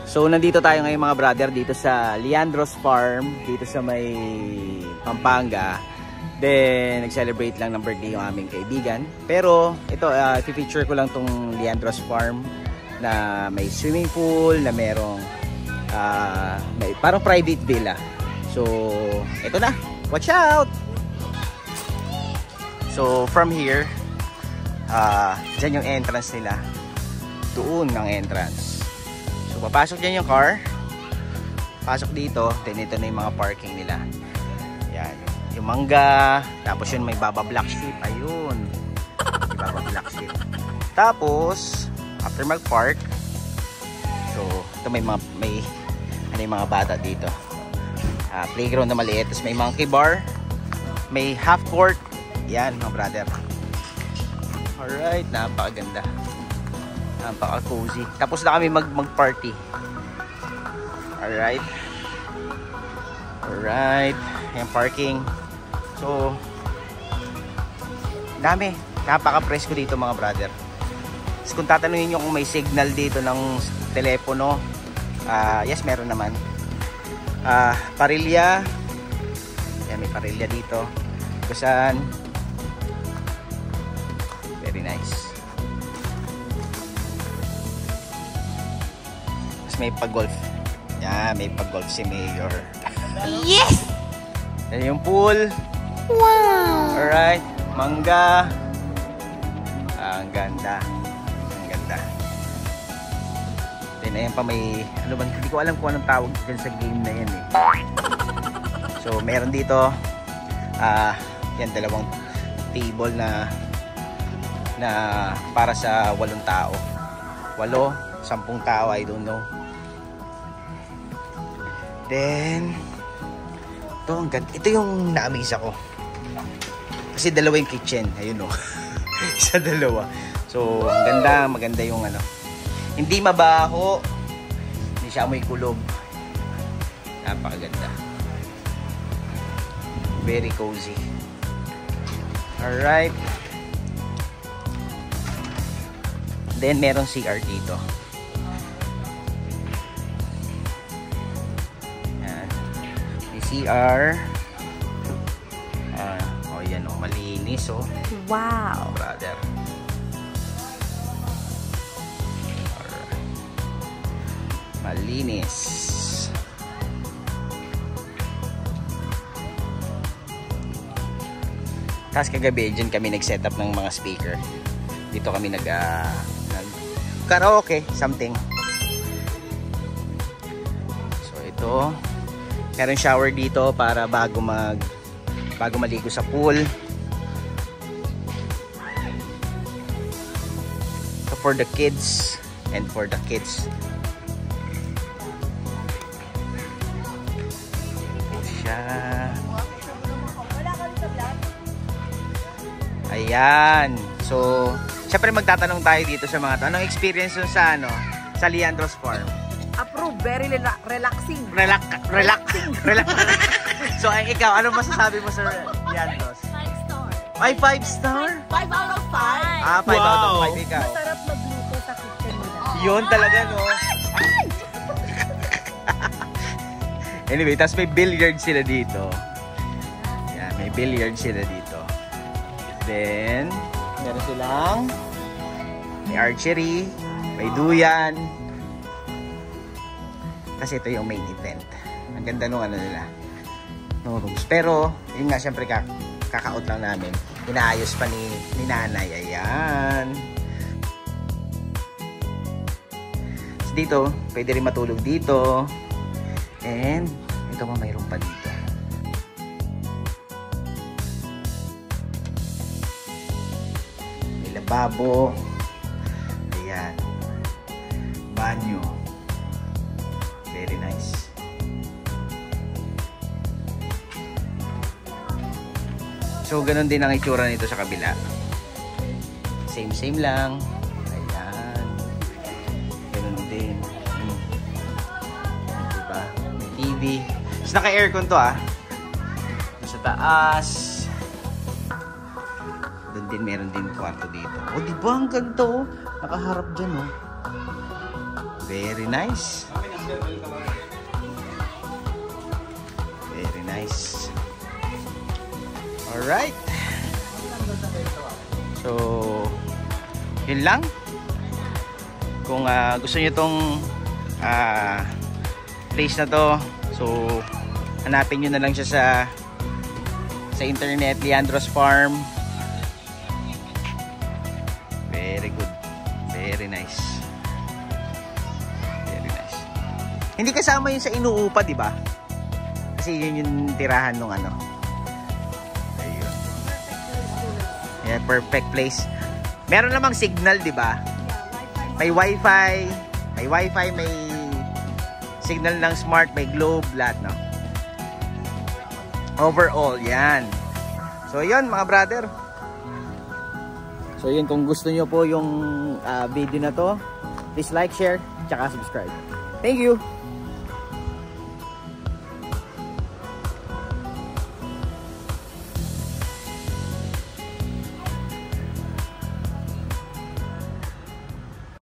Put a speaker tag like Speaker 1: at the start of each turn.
Speaker 1: So nandito tayo ngayon mga brother dito sa Leandro's Farm dito sa may Pampanga. Then nag-celebrate lang ng birthday yung aming kaibigan. Pero ito i-feature ko lang tong Leandro's Farm na may swimming pool, na merong may parang private villa. So ito na, watch out! So from here, dyan yung entrance nila. Doon ang entrance. So papasok dyan yung car. Pasok dito. Then ito na yung mga parking nila. Yan. Yung mangga. Tapos yun may Baba Black Sheep. Ayun. May Baba Black Sheep. Tapos after mag-park, so ito may yung mga bata dito. Playground na maliit. Tapos may monkey bar. May half court. Yan mga brother. Alright. Napakaganda. Napaka-cozy. Tapos na kami mag-party. Alright. Alright. Ayan, parking. So, dami. Napaka-presko dito mga brother. So, kung tatanungin nyo kung may signal dito ng telepono, yes, meron naman. Parilya. Ayan, may parilya dito. Kusan. Very nice. May pag-golf. Yan, may pag-golf si Mayor.
Speaker 2: Yes!
Speaker 1: Yan yung pool.
Speaker 2: Wow!
Speaker 1: Alright. Mangga. Ang ganda. Ang ganda. Then, ayan pa may, ano ba, hindi ko alam kung anong tawag dyan sa game na yan eh. So, meron dito, yan, dalawang table na para sa 8 tao. 8, 10 tao, I don't know. Then, ito yung na-amaze ako. Kasi dalawa yung kitchen. Ayun o. Isa dalawa. So, ang ganda. Maganda yung ano. Hindi mabaho. Hindi siya amoy kulob. Napakaganda. Very cozy. Alright. Then, merong CR dito. CR. Oh, yan oh, malinis oh.
Speaker 2: Wow.
Speaker 1: Brother. Malinis. Tapos kagabi dyan kami nag-set up ng mga speaker. Dito kami nag karaoke, something. So ito, meron shower dito para bago maligo sa pool. So for the kids and for the kids. Siya. Ayan. So, syempre magtatanong tayo dito sa mga to. Anong experience yun sa sa Leandro's Farm?
Speaker 2: Approve, very relaxing.
Speaker 1: Relaxing. So, ikaw, ano masasabi mo sa Leandro's?
Speaker 2: 5 star.
Speaker 1: Ay, 5 star?
Speaker 2: 5 out of 5.
Speaker 1: 5 out of 5 ikaw.
Speaker 2: Masarap magluto sa kitchen nila.
Speaker 1: Yun talaga, no? Anyway, tapos may billiard sila dito. Yan, may billiard sila dito. Then, meron silang may archery, may duyan. Kasi ito yung main event. Ang ganda nung ano nila. No rooms. Pero, yun nga, syempre kakaot lang namin. Inaayos pa ni nanay. Ayan. So, dito, pwede rin matulog dito. And, ito pa mayroon pa dito. May lababo. Ayan. Banyo. Very nice. So, ganun din ang itsura nito sa kabila. Same lang. Ayan. Ganun din. Diba? May TV. So, naka-aircon to sa taas. Doon din, meron din kwarto dito. Oh, diba? Ang ganda oh. Nakaharap dyan oh. Very nice. Very nice. Alright. So, yun lang. Kung gusto nyo tong place na to, so hanapin nyo na lang siya sa internet, Leandro's Farm. Very good. Very nice. Very nice. Hindi kasama yun sa inuupa, di ba? Kasi yun yung tirahan nung ano. Ayun. Yeah, perfect place. Meron namang signal, di ba? May wifi, may signal ng smart, may globe, lahat, no? Overall, yan. So, yun, mga brother. So, yun, kung gusto nyo po yung video na to, please like, share, tsaka subscribe. Thank you!